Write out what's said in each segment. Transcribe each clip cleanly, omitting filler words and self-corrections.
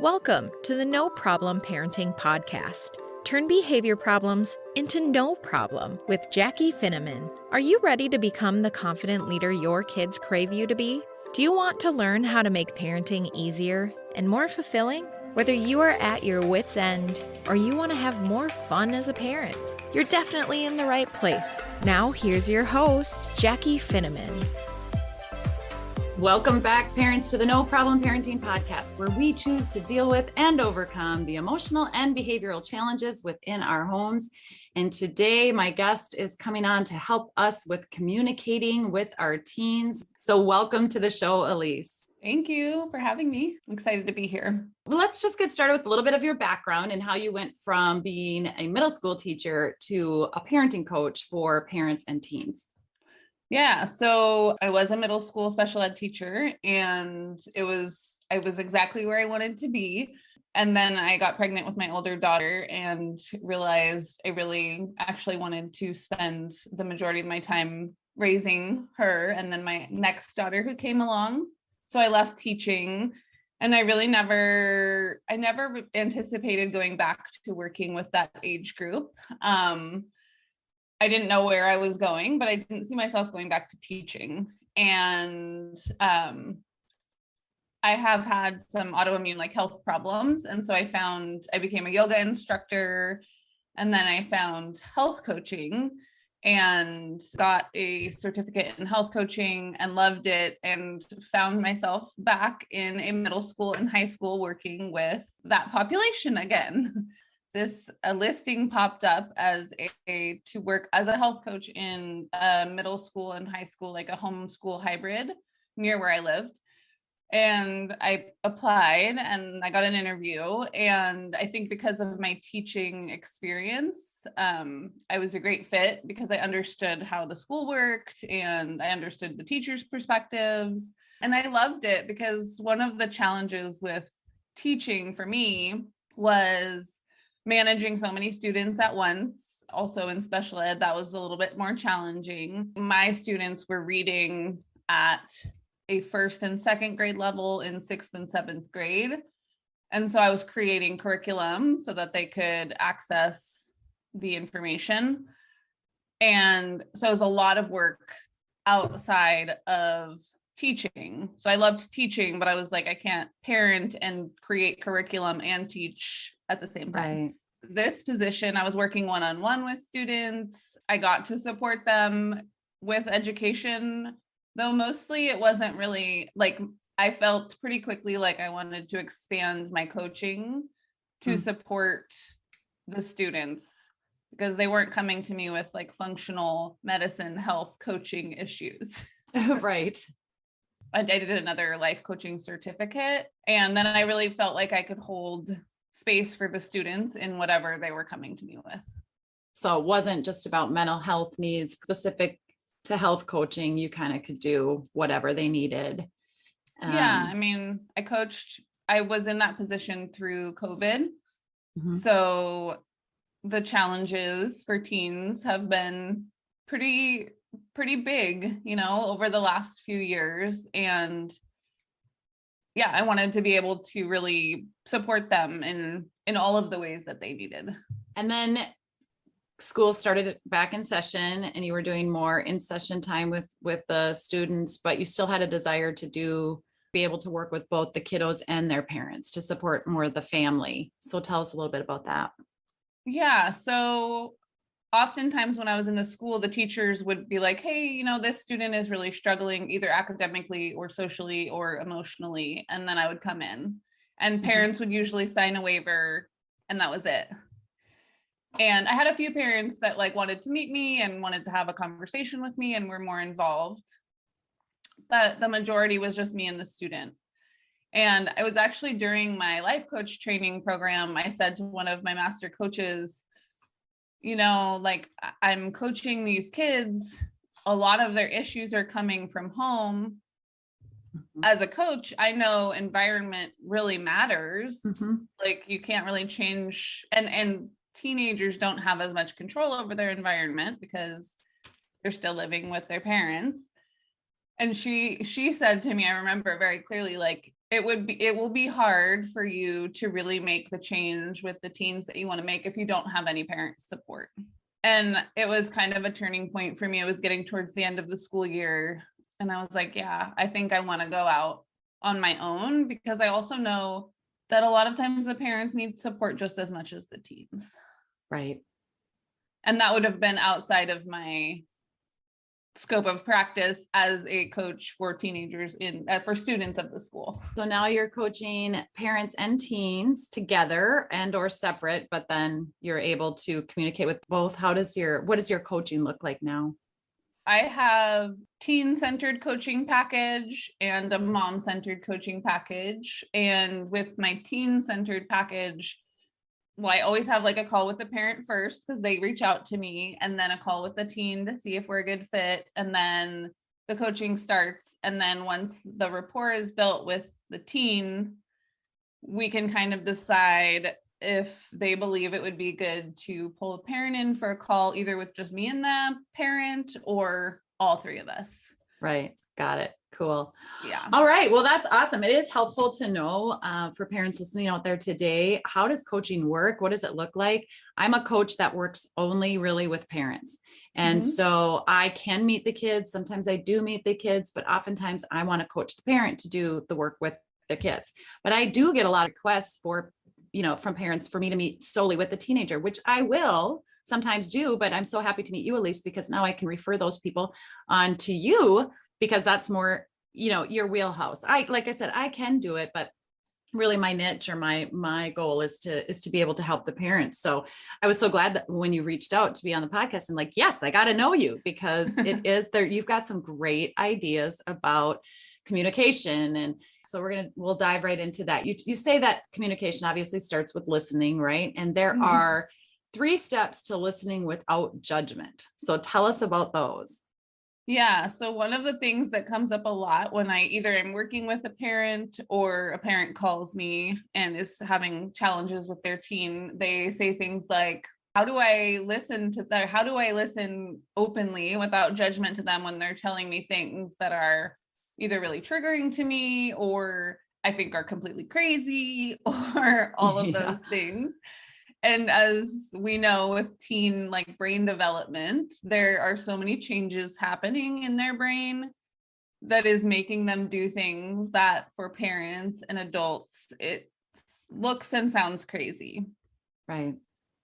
Welcome to the No Problem Parenting Podcast. Turn behavior problems into no problem with Jackie Finneman. Are you ready to become the confident leader your kids crave you to be? Do you want to learn how to make parenting easier and more fulfilling? Whether you are at your wit's end or you want to have more fun as a parent, you're definitely in the right place. Now here's your host, Jackie Finneman. Welcome back, parents, to the No Problem Parenting Podcast, where we choose to deal with and overcome the emotional and behavioral challenges within our homes. And today, my guest is coming on to help us with communicating with our teens. So welcome to the show, Elise. Thank you for having me. I'm excited to be here. Well, let's just get started with a little bit of your background and how you went from being a middle school teacher to a parenting coach for parents and teens. Yeah, so I was a middle school special ed teacher, and I was exactly where I wanted to be. And then I got pregnant with my older daughter and realized I really actually wanted to spend the majority of my time raising her and then my next daughter who came along. So I left teaching, and I never anticipated going back to working with that age group. I didn't know where I was going, but I didn't see myself going back to teaching. And I have had some autoimmune health problems. And so I became a yoga instructor, and then I found health coaching and got a certificate in health coaching and loved it, and found myself back in a middle school and high school working with that population again. A listing popped up as to work as a health coach in middle school and high school, like a homeschool hybrid near where I lived. And I applied and I got an interview. And I think because of my teaching experience, I was a great fit because I understood how the school worked and I understood the teachers' perspectives. And I loved it because one of the challenges with teaching for me was managing so many students at once. Also in special ed, that was a little bit more challenging. My students were reading at a first and second grade level in sixth and seventh grade. And so I was creating curriculum so that they could access the information. And so it was a lot of work outside of teaching. So I loved teaching, but I was like, I can't parent and create curriculum and teach at the same time. Right. This position, I was working one-on-one with students. I got to support them with education, though mostly it wasn't really I felt pretty quickly like I wanted to expand my coaching to support the students because they weren't coming to me with functional medicine, health coaching issues. Right. I did another life coaching certificate, and then I really felt like I could hold space for the students in whatever they were coming to me with. So it wasn't just about mental health needs specific to health coaching. You kind of could do whatever they needed. Yeah. I mean, I was in that position through COVID. Mm-hmm. So the challenges for teens have been pretty big, over the last few years. And yeah, I wanted to be able to really support them in all of the ways that they needed. And then school started back in session and you were doing more in-session time with the students, but you still had a desire to be able to work with both the kiddos and their parents to support more of the family. So tell us a little bit about that. Yeah. So oftentimes when I was in the school, the teachers would be like, hey, this student is really struggling either academically or socially or emotionally. And then I would come in and parents would usually sign a waiver and that was it. And I had a few parents that wanted to meet me and wanted to have a conversation with me and were more involved. But the majority was just me and the student. And I was actually during my life coach training program, I said to one of my master coaches, I'm coaching these kids. A lot of their issues are coming from home. As a coach, I know environment really matters. You can't really change, and teenagers don't have as much control over their environment because they're still living with their parents. And she said to me, I remember very clearly, it will be hard for you to really make the change with the teens that you want to make if you don't have any parent support. And it was kind of a turning point for me. It was getting towards the end of the school year. And I was like, yeah, I think I want to go out on my own, because I also know that a lot of times the parents need support just as much as the teens. Right. And that would have been outside of my scope of practice as a coach for teenagers for students of the school. So now you're coaching parents and teens together and or separate, but then you're able to communicate with both. What does your coaching look like now? I have teen-centered coaching package and a mom-centered coaching package. And with my teen-centered package, well, I always have like a call with the parent first, because they reach out to me, and then a call with the teen to see if we're a good fit. And then the coaching starts. And then once the rapport is built with the teen, we can kind of decide if they believe it would be good to pull a parent in for a call, either with just me and the parent or all three of us. Right. Got it. Cool. Yeah. All right. Well, that's awesome. It is helpful to know for parents listening out there today, how does coaching work? What does it look like? I'm a coach that works only really with parents. And so I can meet the kids. Sometimes I do meet the kids, but oftentimes I want to coach the parent to do the work with the kids. But I do get a lot of requests from parents for me to meet solely with the teenager, which I will sometimes do, but I'm so happy to meet you, Elise, because now I can refer those people on to you, because that's more, your wheelhouse. Like I said, I can do it, but really my niche or my goal is to be able to help the parents. So I was so glad that when you reached out to be on the podcast, and like, yes, I got to know you, because it is there. You've got some great ideas about communication. And so we'll dive right into that. You say that communication obviously starts with listening, right? And there are 3 steps to listening without judgment. So tell us about those. Yeah. So one of the things that comes up a lot when I either am working with a parent or a parent calls me and is having challenges with their teen, they say things like, how do I listen openly without judgment to them when they're telling me things that are either really triggering to me, or I think are completely crazy, or all of those things. And as we know with teen like brain development, there are so many changes happening in their brain that is making them do things that for parents and adults, it looks and sounds crazy. Right.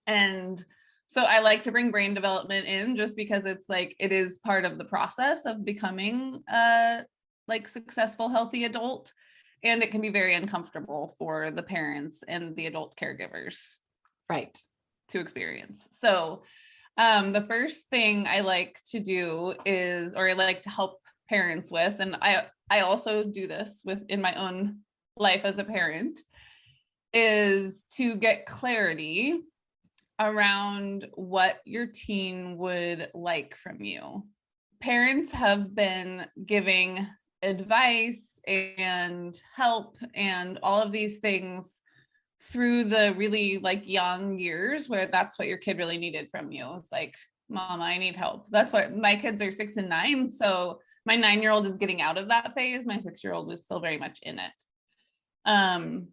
And so I like to bring brain development in, just because it's like, it is part of the process of becoming a like successful, healthy adult. And it can be very uncomfortable for the parents and the adult caregivers. Right. To experience. So the first thing I like to do is, or I like to help parents with, and I also do this in my own life as a parent, is to get clarity around what your teen would like from you. Parents have been giving advice and help and all of these things through the really like young years, where that's what your kid really needed from you. It's like, Mama, I need help. That's what my kids are 6 and 9. So my 9-year-old is getting out of that phase. My 6-year-old is still very much in it. And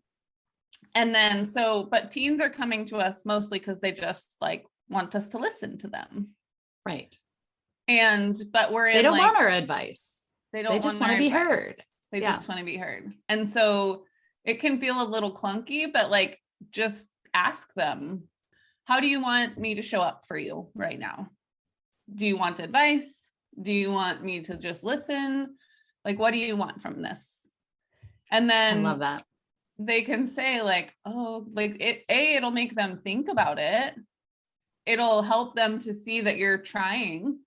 then, but teens are coming to us mostly because they just like want us to listen to them. Right. But they don't want our advice. They just want to be heard. They just want to be heard. And so it can feel a little clunky, but like, just ask them, how do you want me to show up for you right now? Do you want advice? Do you want me to just listen? Like, what do you want from this? And then I love that. They can say like, oh, like it'll make them think about it. It'll help them to see that you're trying.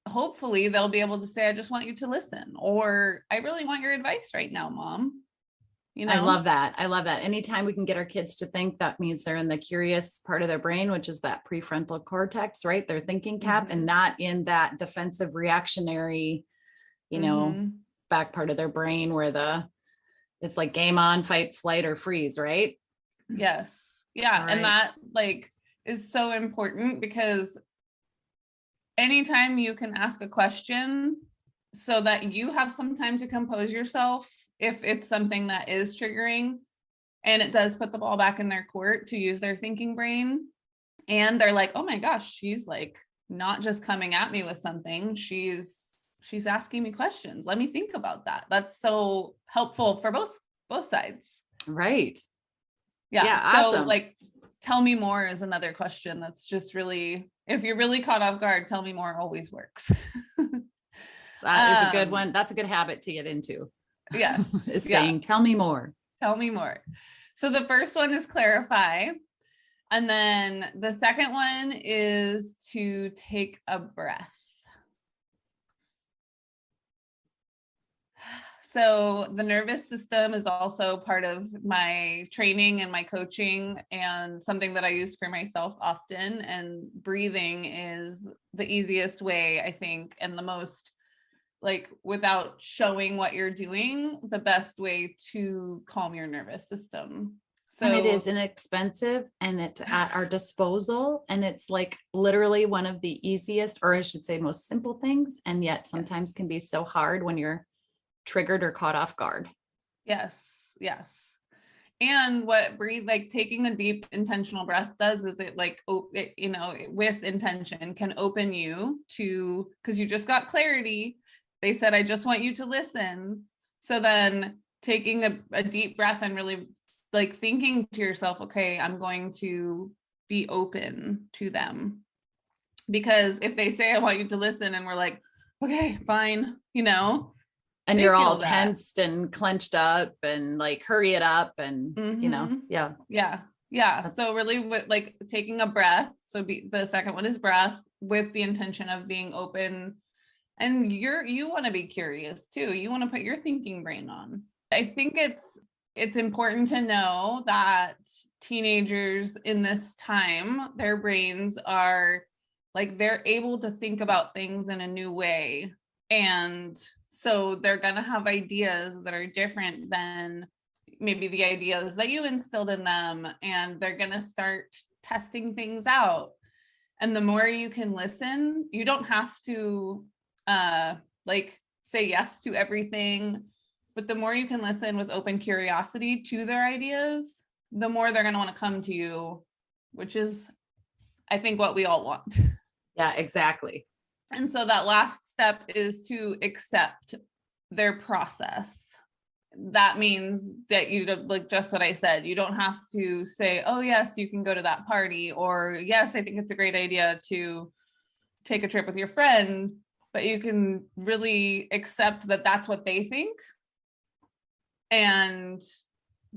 Hopefully they'll be able to say, I just want you to listen, or I really want your advice right now, Mom. I love that. Anytime we can get our kids to think, that means they're in the curious part of their brain, which is that prefrontal cortex, right? Their thinking cap, and not in that defensive reactionary, back part of their brain where it's like game on, fight, flight, or freeze, right? Yes. Yeah. Right. And that like is so important, because anytime you can ask a question so that you have some time to compose yourself if it's something that is triggering and it does put the ball back in their court, to use their thinking brain. And they're like, oh my gosh, she's like not just coming at me with something. She's asking me questions. Let me think about that. That's so helpful for both sides. Right. Yeah. So awesome. like, tell me more is another question. That's just really, if you're really caught off guard, tell me more always works. That is a good one. That's a good habit to get into. Yes. Is saying, tell me more. Tell me more. So the first one is clarify. And then the second one is to take a breath. So the nervous system is also part of my training and my coaching, and something that I use for myself often. And breathing is the easiest way, I think, and the most, like, without showing what you're doing, the best way to calm your nervous system. So, and it is inexpensive and it's at our disposal. And it's like literally one of the easiest, or I should say most simple things. And yet sometimes can be so hard when you're triggered or caught off guard. Yes. Yes. And what like taking a deep intentional breath does is it like, with intention can open you to, because you just got clarity. They said, I just want you to listen. So then taking a deep breath and really like thinking to yourself, okay, I'm going to be open to them. Because if they say, I want you to listen, and we're like, okay, fine, and you're all tensed and clenched up and like, hurry it up. And, Yeah. So really with like taking a breath. So the second one is breath with the intention of being open. And you want to be curious too. You want to put your thinking brain on. I think it's important to know that teenagers in this time, their brains are like, they're able to think about things in a new way. And so they're going to have ideas that are different than maybe the ideas that you instilled in them. And they're going to start testing things out. And the more you can listen, you don't have to like say yes to everything, but the more you can listen with open curiosity to their ideas, the more they're going to want to come to you, which is, I think, what we all want. Yeah, exactly. And so that last step is to accept their process. That means that you, like just what I said, you don't have to say, oh yes, you can go to that party, or yes, I think it's a great idea to take a trip with your friend, but you can really accept that that's what they think and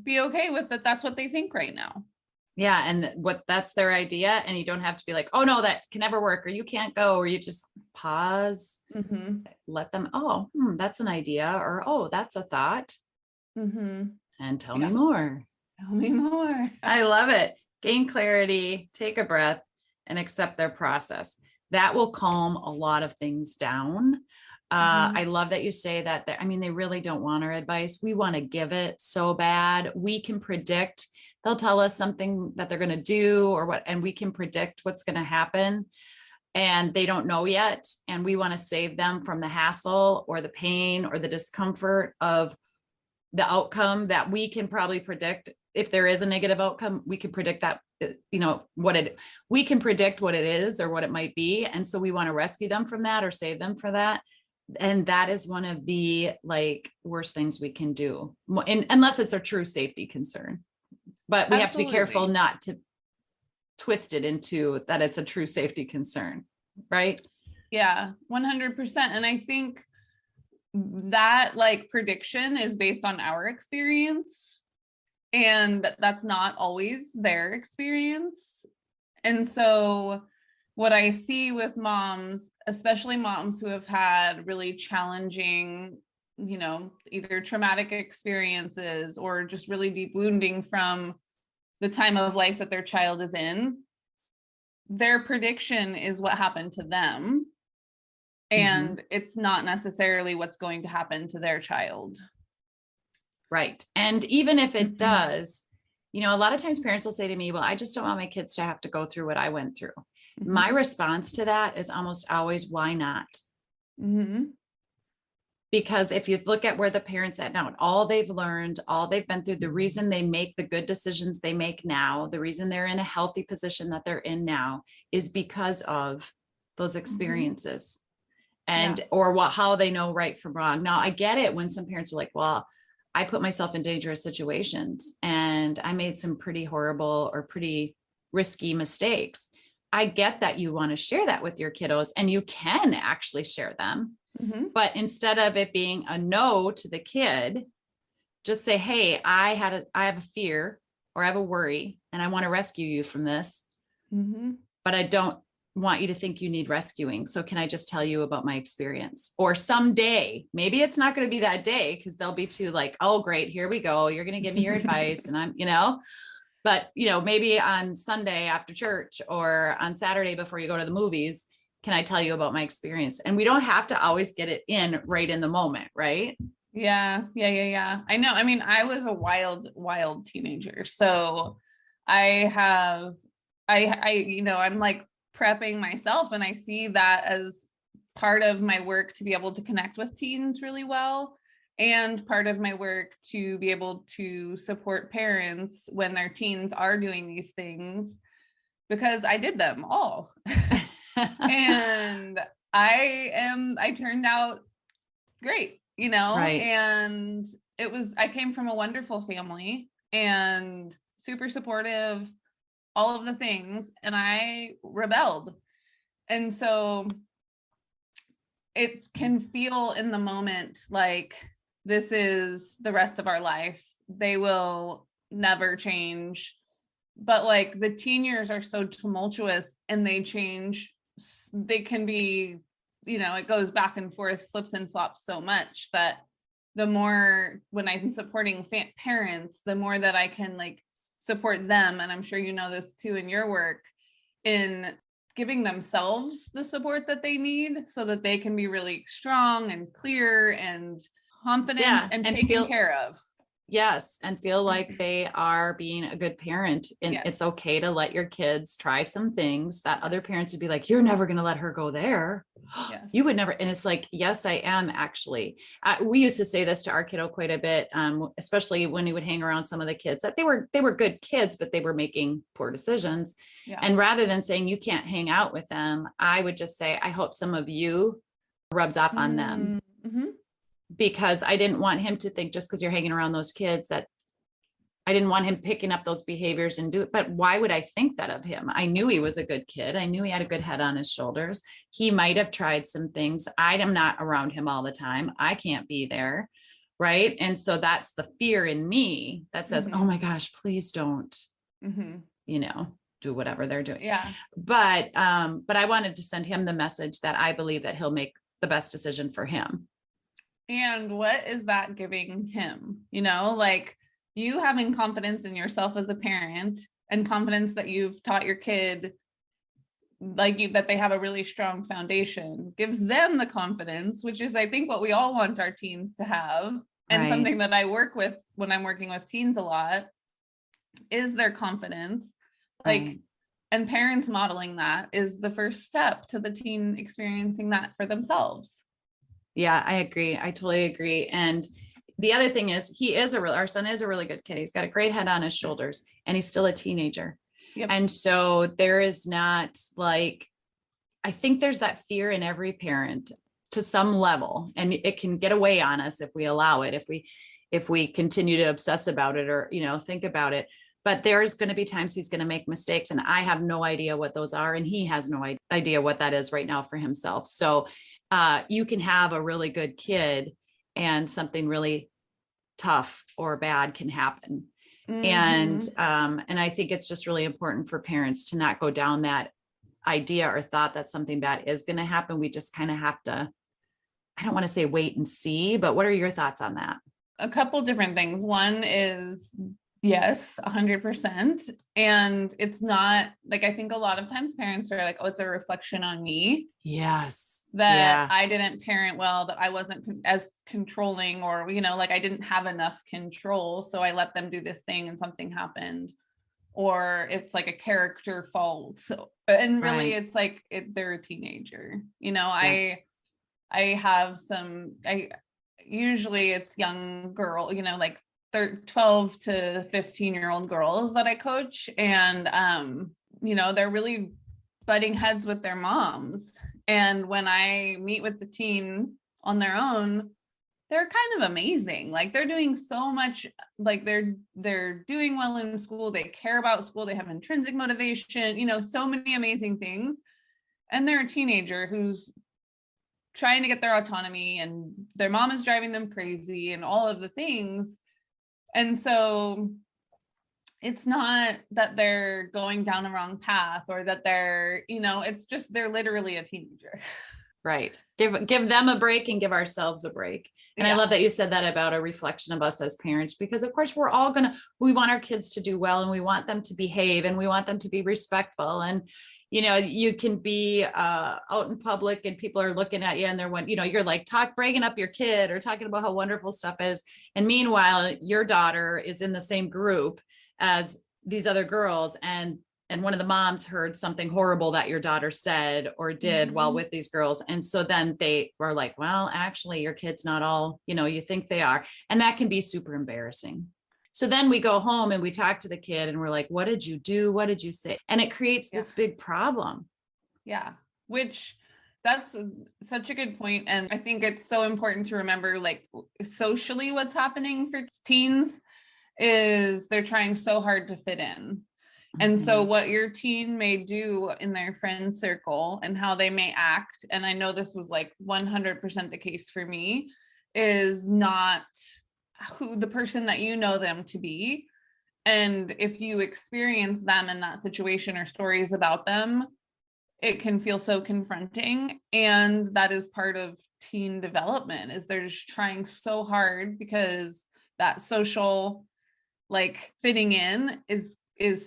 be okay with that. That's what they think right now. Yeah. And that's their idea. And you don't have to be like, oh no, that can never work, or you can't go, or you just pause, let them, that's an idea, or, oh, that's a thought. And tell me more. Tell me more. I love it. Gain clarity, take a breath, and accept their process. That will calm a lot of things down. I love that you say that. They really don't want our advice. We want to give it so bad. We can predict. They'll tell us something that they're going to do or what, and we can predict what's going to happen, and they don't know yet. And we want to save them from the hassle or the pain or the discomfort of the outcome that we can probably predict. If there is a negative outcome, we can predict that, we can predict what it is or what it might be. And so we want to rescue them from that or save them for that. And that is one of the worst things we can do, unless it's a true safety concern. But we have to be careful not to twist it into that it's a true safety concern, right? Yeah, 100%. And I think that prediction is based on our experience, and that's not always their experience. And so what I see with moms, especially moms who have had really challenging, either traumatic experiences or just really deep wounding from the time of life that their child is in, their prediction is what happened to them. And it's not necessarily what's going to happen to their child. Right. And even if it does, a lot of times parents will say to me, well, I just don't want my kids to have to go through what I went through. My response to that is almost always, why not? Because if you look at where the parents at now, all they've learned, all they've been through, the reason they make the good decisions they make now, the reason they're in a healthy position that they're in now is because of those experiences and, or how they know right from wrong. Now I get it when some parents are like, well, I put myself in dangerous situations and I made some pretty horrible or pretty risky mistakes. I get that you want to share that with your kiddos, and you can actually share them. But instead of it being a no to the kid, just say, hey, I have a fear or I have a worry and I want to rescue you from this, but I don't want you to think you need rescuing. So can I just tell you about my experience? Or someday, maybe it's not going to be that day because they'll be too like, oh, great, here we go. You're going to give me your advice. And I'm, but maybe on Sunday after church or on Saturday before you go to the movies, can I tell you about my experience? And we don't have to always get it in right in the moment. Right. Yeah. I know. I mean, I was a wild teenager. So I'm like prepping myself, and I see that as part of my work to be able to connect with teens really well. And part of my work to be able to support parents when their teens are doing these things, because I did them all. And I turned out great, Right. and I came from a wonderful family and super supportive, all of the things, and I rebelled. And so it can feel in the moment like this is the rest of our life. They will never change. But like the teen years are so tumultuous and they change. They can be, it goes back and forth, flips and flops so much that the more when I'm supporting parents, the more that I can like support them. And I'm sure you know this too in your work, in giving themselves the support that they need so that they can be really strong and clear and confident and taken care of. Yes. And feel like they are being a good parent. And it's okay to let your kids try some things that other parents would be like, you're never going to let her go there. You would never. And it's like, yes, I am actually. We used to say this to our kiddo quite a bit, especially when he would hang around some of the kids, that they were good kids, but they were making poor decisions. And rather than saying you can't hang out with them, I would just say, I hope some of you rubs off on them. Because I didn't want him to think just because you're hanging around those kids that I didn't want him picking up those behaviors and do it. But why would I think that of him? I knew he was a good kid. I knew he had a good head on his shoulders. He might have tried some things. I am not around him all the time. I can't be there. Right. And so that's the fear in me that says, oh my gosh, please don't, do whatever they're doing. But I wanted to send him the message that I believe that he'll make the best decision for him. And what is that giving him? Like you having confidence in yourself as a parent and confidence that you've taught your kid that they have a really strong foundation gives them the confidence, which is, I think, what we all want our teens to have. And something that I work with when I'm working with teens a lot is their confidence. And parents modeling that is the first step to the teen experiencing that for themselves. Yeah, I agree. I totally agree. And the other thing is our son is a really good kid. He's got a great head on his shoulders and he's still a teenager. And so there is not like, I think there's that fear in every parent to some level, and it can get away on us if we allow it, if we continue to obsess about it or, think about it. But there's going to be times he's going to make mistakes, and I have no idea what those are. And he has no idea what that is right now for himself. So you can have a really good kid and something really tough or bad can happen. And I think it's just really important for parents to not go down that idea or thought that something bad is going to happen. We just kind of have to, I don't want to say wait and see, but what are your thoughts on that? A couple different things. One is, yes, 100%. And it's not like, I think a lot of times parents are like, oh, it's a reflection on me. Yes. That I didn't parent well, that I wasn't as controlling, or, like I didn't have enough control. So I let them do this thing and something happened, or it's like a character fault. So, and really it's like they're a teenager, I have usually it's young girl, like 12 to 15-year-old girls that I coach. And, they're really butting heads with their moms. And when I meet with the teen on their own, they're kind of amazing. Like they're doing so much, like they're doing well in school. They care about school. They have intrinsic motivation, so many amazing things. And they're a teenager who's trying to get their autonomy and their mom is driving them crazy and all of the things. And so it's not that they're going down the wrong path or that they're, it's just, they're literally a teenager. Right. Give them a break and give ourselves a break. And I love that you said that about a reflection of us as parents, because of course we want our kids to do well and we want them to behave and we want them to be respectful. And, you can be out in public and people are looking at you and they're you're like bragging up your kid or talking about how wonderful stuff is. And meanwhile, your daughter is in the same group as these other girls. And one of the moms heard something horrible that your daughter said or did while with these girls. And so then they were like, well, actually your kid's not all, you think they are. And that can be super embarrassing. So then we go home and we talk to the kid and we're like, what did you do? What did you say? And it creates this big problem. Yeah. Which that's such a good point. And I think it's so important to remember, like socially what's happening for teens is they're trying so hard to fit in. And so what your teen may do in their friend circle and how they may act, and I know this was like 100% the case for me, is not who the person that you know them to be. And if you experience them in that situation or stories about them, it can feel so confronting. And that is part of teen development, is they're just trying so hard because that social like fitting in is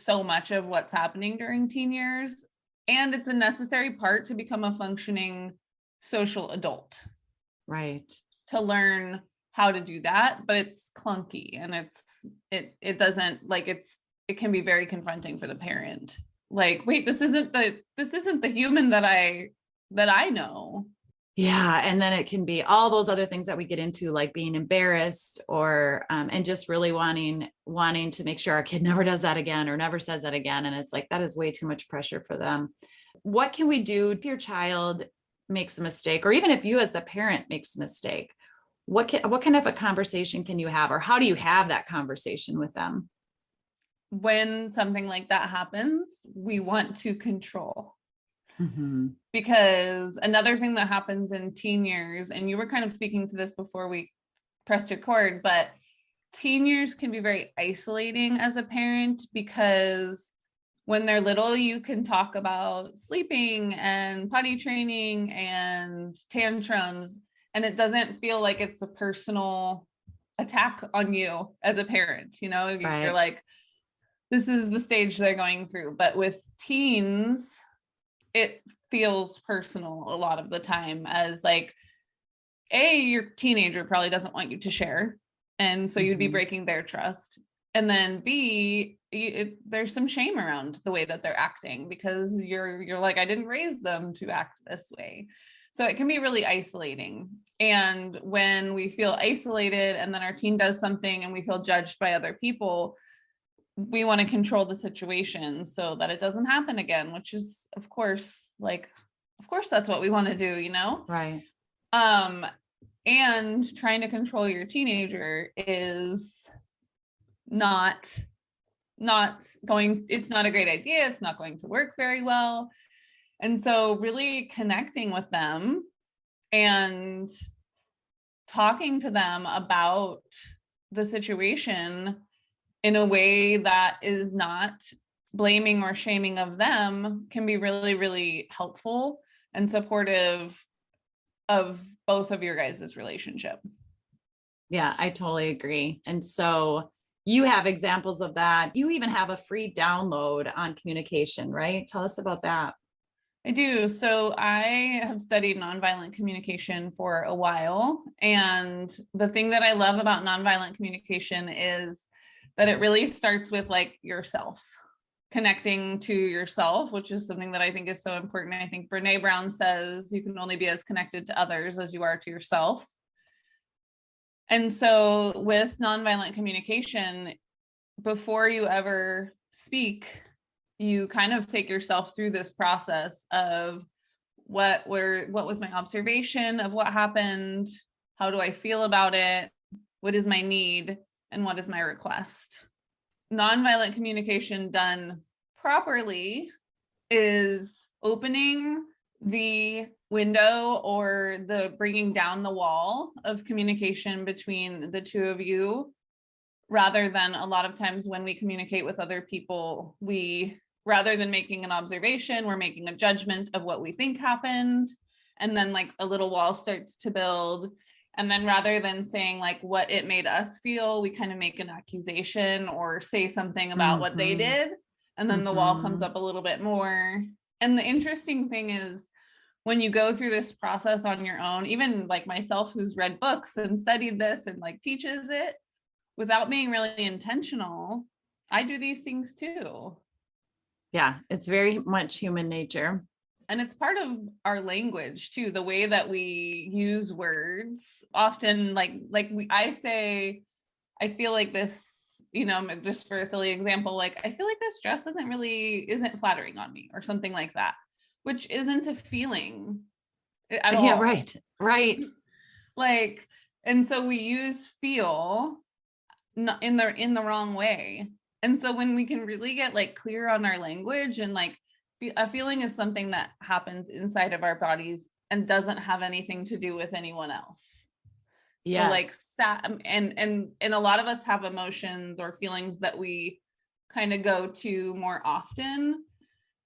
so much of what's happening during teen years. And it's a necessary part to become a functioning social adult. Right. To learn how to do that, but it's clunky and it doesn't like it can be very confronting for the parent. Like, wait, this isn't the human that I know. Yeah. And then it can be all those other things that we get into, like being embarrassed or, and just really wanting to make sure our kid never does that again or never says that again. And it's like, that is way too much pressure for them. What can we do if your child makes a mistake, or even if you as the parent makes a mistake? What kind of a conversation can you have, or how do you have that conversation with them? When something like that happens, we want to control. Because another thing that happens in teen years, and you were kind of speaking to this before we pressed record, but teen years can be very isolating as a parent, because when they're little, you can talk about sleeping and potty training and tantrums, and it doesn't feel like it's a personal attack on you as a parent. Right. You're like, this is the stage they're going through. But with teens, it feels personal a lot of the time, as like, your teenager probably doesn't want you to share. And so you'd be breaking their trust. And then B, there's some shame around the way that they're acting, because you're like, I didn't raise them to act this way. So it can be really isolating. And when we feel isolated and then our teen does something and we feel judged by other people, we want to control the situation so that it doesn't happen again, which is, of course, that's what we want to do, Right. And trying to control your teenager is not going, it's not a great idea. It's not going to work very well. And so really connecting with them and talking to them about the situation in a way that is not blaming or shaming of them can be really, really helpful and supportive of both of your guys' relationship. Yeah, I totally agree. And so you have examples of that. You even have a free download on communication, right? Tell us about that. I do. So I have studied nonviolent communication for a while. And the thing that I love about nonviolent communication is that it really starts with like yourself, connecting to yourself, which is something that I think is so important. I think Brene Brown says you can only be as connected to others as you are to yourself. And so with nonviolent communication, before you ever speak, you kind of take yourself through this process of what was my observation of what happened? How do I feel about it? What is my need? And what is my request? Nonviolent communication done properly is opening the window or the bringing down the wall of communication between the two of you, rather than a lot of times when we communicate with other people, rather than making an observation, we're making a judgment of what we think happened. And then like a little wall starts to build. And then rather than saying like what it made us feel, we kind of make an accusation or say something about what they did. And then the wall comes up a little bit more. And the interesting thing is when you go through this process on your own, even like myself, who's read books and studied this and like teaches it without being really intentional, I do these things too. Yeah, it's very much human nature. And it's part of our language too, the way that we use words. Often I feel like this, just for a silly example, like I feel like this dress isn't flattering on me or something like that, which isn't a feeling at all. Yeah, right. Like, and so we use feel in the wrong way. And so when we can really get like clear on our language and like a feeling is something that happens inside of our bodies and doesn't have anything to do with anyone else. Yeah. So like and a lot of us have emotions or feelings that we kind of go to more often.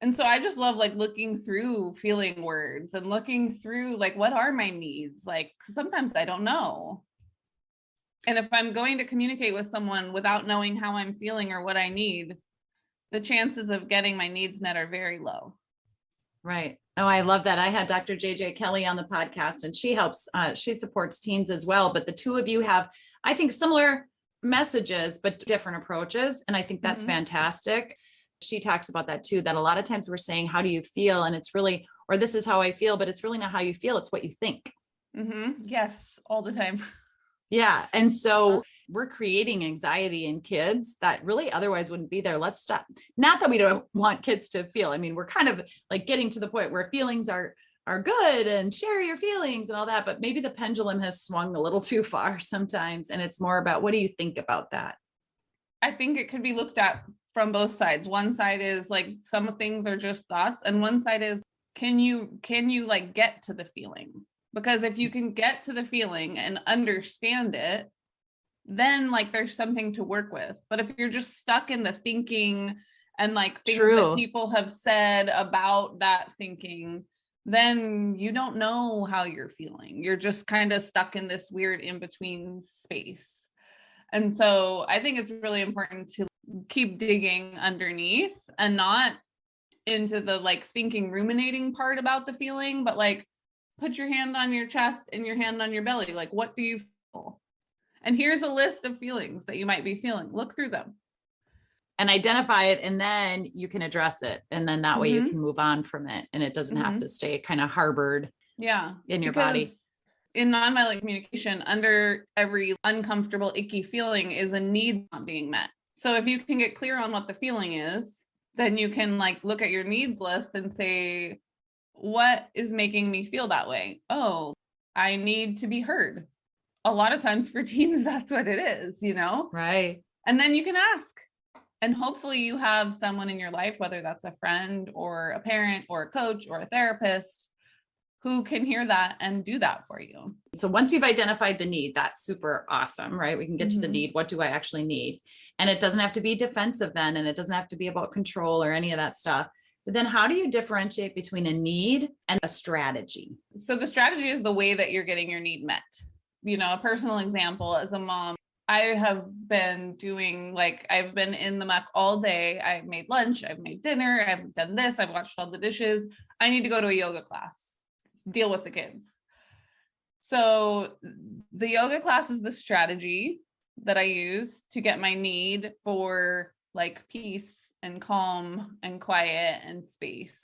And so I just love like looking through feeling words and looking through like, what are my needs? Like, 'cause sometimes I don't know. And if I'm going to communicate with someone without knowing how I'm feeling or what I need, the chances of getting my needs met are very low. Right. Oh, I love that. I had Dr. JJ Kelly on the podcast and she supports teens as well. But the two of you have, I think, similar messages, but different approaches. And I think that's fantastic. She talks about that too, that a lot of times we're saying, how do you feel? And it's really, or this is how I feel, but it's really not how you feel. It's what you think. Yes, all the time. Yeah. And so we're creating anxiety in kids that really otherwise wouldn't be there. Let's stop. Not that we don't want kids to feel. I mean, we're kind of like getting to the point where feelings are good and share your feelings and all that, but maybe the pendulum has swung a little too far sometimes. And it's more about, what do you think about that? I think it could be looked at from both sides. One side is like, some things are just thoughts. And one side is, can you like get to the feeling? Because if you can get to the feeling and understand it, then like there's something to work with. But if you're just stuck in the thinking and like things that people have said about that thinking, then you don't know how you're feeling. You're just kind of stuck in this weird in-between space. And so I think it's really important to keep digging underneath and not into the like thinking, ruminating part about the feeling, but like put your hand on your chest and your hand on your belly. Like, what do you feel? And here's a list of feelings that you might be feeling. Look through them. And identify it, and then you can address it. And then that way you can move on from it. And it doesn't have to stay kind of harbored in your body. In nonviolent communication, under every uncomfortable, icky feeling is a need not being met. So if you can get clear on what the feeling is, then you can like look at your needs list and say, what is making me feel that way? Oh, I need to be heard. A lot of times for teens, that's what it is, Right. And then you can ask. And hopefully you have someone in your life, whether that's a friend or a parent or a coach or a therapist, who can hear that and do that for you. So once you've identified the need, that's super awesome, right? We can get to the need. What do I actually need? And it doesn't have to be defensive then, and it doesn't have to be about control or any of that stuff. But then how do you differentiate between a need and a strategy? So the strategy is the way that you're getting your need met. A personal example, as a mom, I have been I've been in the muck all day. I've made lunch, I've made dinner, I've done this, I've washed all the dishes. I need to go to a yoga class, deal with the kids. So the yoga class is the strategy that I use to get my need for like peace and calm and quiet and space.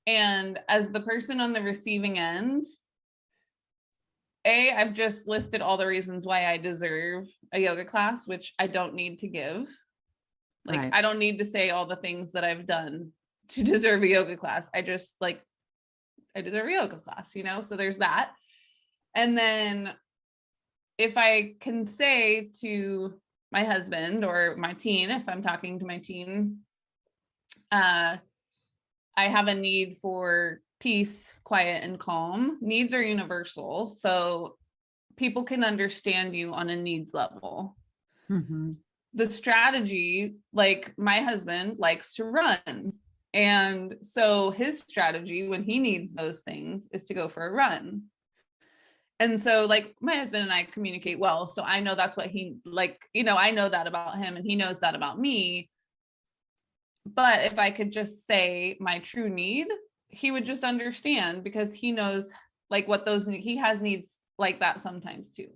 And as the person on the receiving end, I've just listed all the reasons why I deserve a yoga class, which I don't need to give. Like, Right. I don't need to say all the things that I've done to deserve a yoga class. I just like, I deserve a yoga class, you know? So there's that. And then if I can say to my husband or my teen, if I'm talking to my teen, I have a need for peace, quiet, and calm. Needs are universal. So people can understand you on a needs level. Mm-hmm. The strategy, like my husband likes to run. And so his strategy when he needs those things is to go for a run. And so like my husband and I communicate well. So I know that's what he like, you know, I know that about him and he knows that about me. But if I could just say my true need, he would just understand because he knows like what those, he has needs like that sometimes too.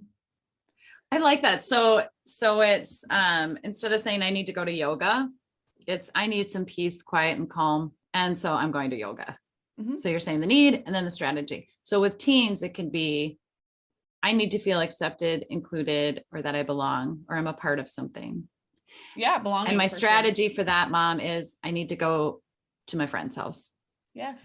I like that. So it's instead of saying I need to go to yoga, it's I need some peace, quiet, and calm. And so I'm going to yoga. Mhm. So you're saying the need and then the strategy. So with teens, it can be I need to feel accepted, included, or that I belong, or I'm a part of something. Yeah, belonging. And my for strategy sure. for that, mom, is I need to go to my friend's house. Yes.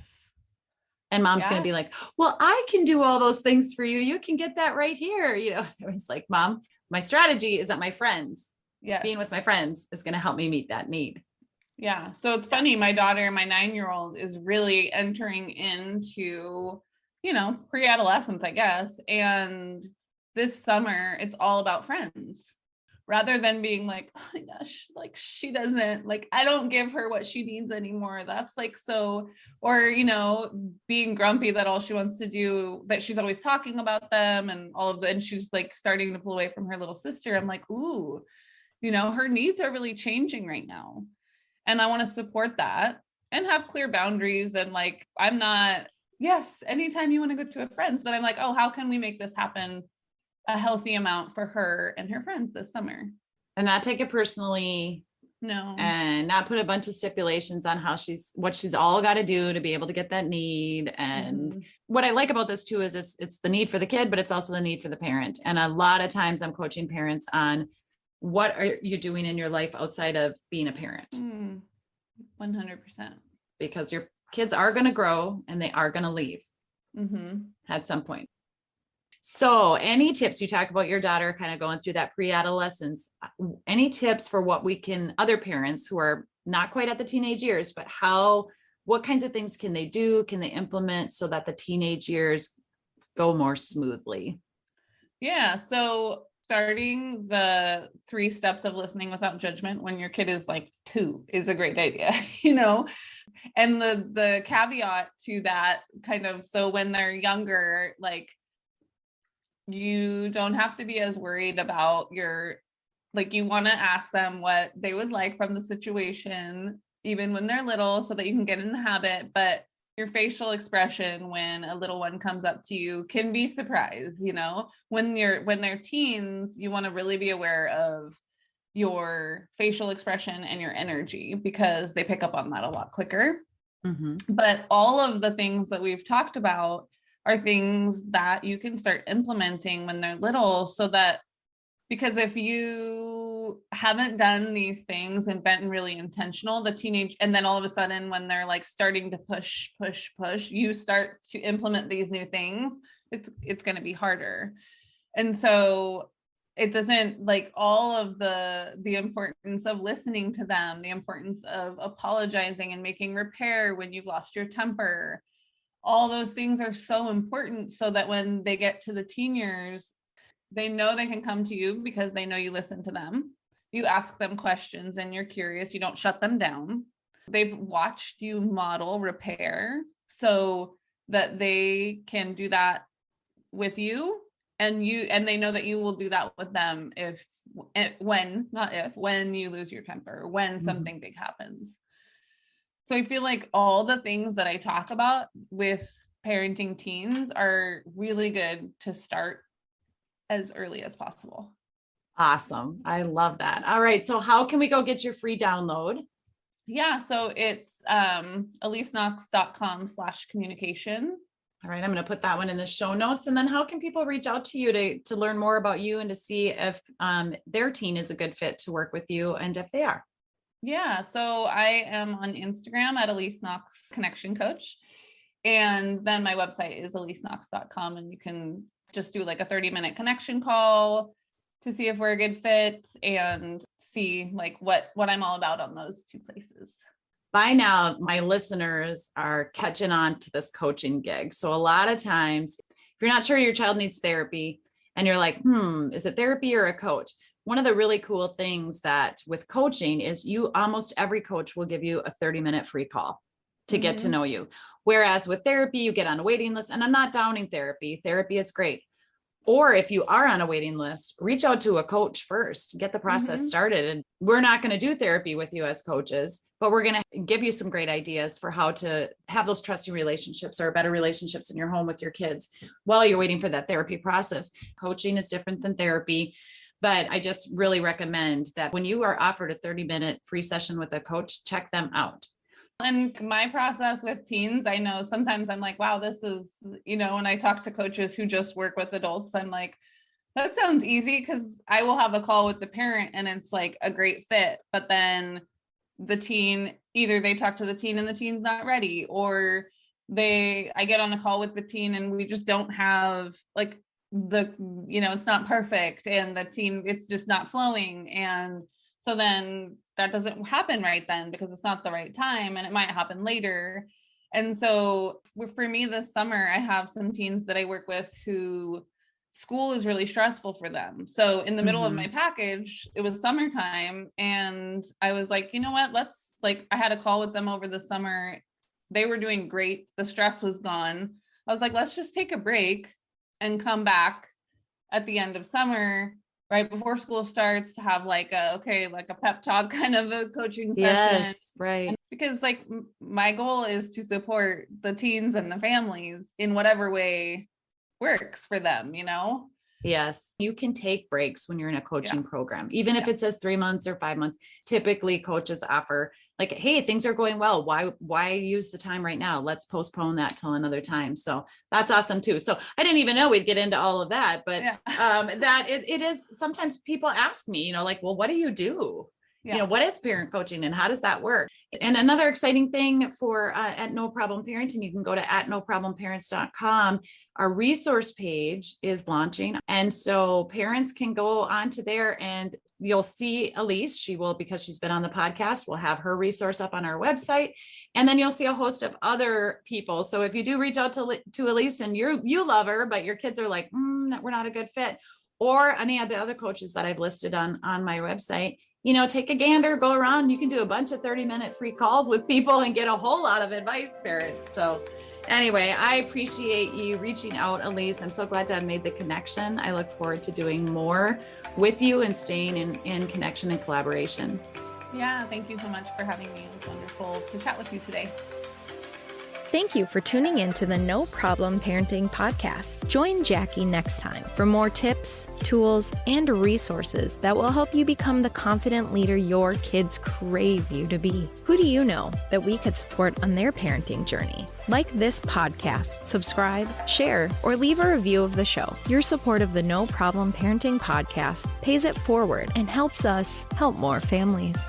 And mom's Yeah. going to be like, well, I can do all those things for you. You can get that right here. You know, it's like, mom, my strategy is that my friends, Yes. being with my friends is going to help me meet that need. Yeah. So it's funny. My daughter, my 9-year-old, is really entering into, you know, pre-adolescence, I guess. And this summer, it's all about friends rather than being like, oh my gosh, like she doesn't, like, I don't give her what she needs anymore. That's like, so, or, you know, being grumpy that all she wants to do, that she's always talking about them and all of the, and she's like starting to pull away from her little sister. I'm like, ooh, you know, her needs are really changing right now. And I want to support that and have clear boundaries. And like, I'm not, yes, anytime you want to go to a friend's, but I'm like, oh, how can we make this happen a healthy amount for her and her friends this summer? And not take it personally. No. And not put a bunch of stipulations on what she's all got to do to be able to get that need. And what I like about this too, is it's the need for the kid, but it's also the need for the parent. And a lot of times I'm coaching parents on what are you doing in your life outside of being a parent? 100%. Because your kids are going to grow and they are going to leave at some point. So any tips, you talk about your daughter kind of going through that pre-adolescence, any tips for what we can, other parents who are not quite at the teenage years, but what kinds of things can they do? Can they implement so that the teenage years go more smoothly? Yeah. So starting the 3 steps of listening without judgment when your kid is like 2 is a great idea, you know, and the caveat to that kind of, so when they're younger, like you don't have to be as worried about like you want to ask them what they would like from the situation, even when they're little, so that you can get in the habit. But your facial expression when a little one comes up to you can be surprise, you know, when they're teens, you want to really be aware of your facial expression and your energy because they pick up on that a lot quicker. But all of the things that we've talked about are things that you can start implementing when they're little, so that, because if you haven't done these things and been really intentional, and then all of a sudden when they're like starting to push, you start to implement these new things, it's going to be harder. And so it doesn't, like, all of the importance of listening to them, the importance of apologizing and making repair when you've lost your temper, all those things are so important, so that when they get to the teen years, they know they can come to you because they know you listen to them. You ask them questions and you're curious. You don't shut them down. They've watched you model repair so that they can do that with you, and they know that you will do that with them when you lose your temper, when something big happens. So I feel like all the things that I talk about with parenting teens are really good to start as early as possible. Awesome. I love that. All right. So how can we go get your free download? Yeah. So it's eliseknox.com/communication. All right, I'm going to put that one in the show notes. And then how can people reach out to you to learn more about you and to see if their teen is a good fit to work with you and if they are? Yeah, so I am on Instagram at Elise Knox Connection Coach. And then my website is eliseknox.com, and you can just do like a 30-minute connection call to see if we're a good fit and see like what I'm all about on those two places. By now, my listeners are catching on to this coaching gig. So a lot of times, if you're not sure your child needs therapy and you're like, is it therapy or a coach? One of the really cool things that with coaching is almost every coach will give you a 30-minute free call to get to know you. Whereas with therapy, you get on a waiting list, and I'm not downing therapy. Therapy is great. Or if you are on a waiting list, reach out to a coach first, get the process started. And we're not going to do therapy with you as coaches, but we're going to give you some great ideas for how to have those trusting relationships or better relationships in your home with your kids while you're waiting for that therapy process. Coaching is different than therapy, but I just really recommend that when you are offered a 30-minute free session with a coach, check them out. And my process with teens, I know sometimes I'm like, wow, this is, when I talk to coaches who just work with adults, I'm like, that sounds easy, because I will have a call with the parent and it's like a great fit. But then the teen, either they talk to the teen and the teen's not ready, or I get on a call with the teen and we just don't have like it's not perfect, and the teen, it's just not flowing. And so then that doesn't happen right then because it's not the right time, and it might happen later. And so for me this summer, I have some teens that I work with who school is really stressful for them. So in the middle of my package, it was summertime, and I was like, you know what, I had a call with them over the summer. They were doing great. The stress was gone. I was like, let's just take a break and come back at the end of summer, right before school starts, to have like a pep talk kind of a coaching session. Yes, right. And because like my goal is to support the teens and the families in whatever way works for them, Yes. You can take breaks when you're in a coaching program, even if it says 3 months or 5 months. Typically coaches offer like, hey, things are going well. Why use the time right now? Let's postpone that till another time. So that's awesome too. So I didn't even know we'd get into all of that, but that it is, sometimes people ask me, like, well, what do you do? What is parent coaching and how does that work? And another exciting thing for at No Problem Parenting, you can go to @noproblemparents.com. Our resource page is launching. And so parents can go onto there and you'll see Elise. She will, because she's been on the podcast, we'll have her resource up on our website. And then you'll see a host of other people. So if you do reach out to Elise and you love her, but your kids are like, we're not a good fit, or any of the other coaches that I've listed on my website, take a gander, go around. You can do a bunch of 30-minute free calls with people and get a whole lot of advice, parents. So anyway, I appreciate you reaching out, Elise. I'm so glad to have made the connection. I look forward to doing more with you and staying in connection and collaboration. Yeah, thank you so much for having me. It was wonderful to chat with you today. Thank you for tuning in to the No Problem Parenting Podcast. Join Jackie next time for more tips, tools, and resources that will help you become the confident leader your kids crave you to be. Who do you know that we could support on their parenting journey? Like this podcast, subscribe, share, or leave a review of the show. Your support of the No Problem Parenting Podcast pays it forward and helps us help more families.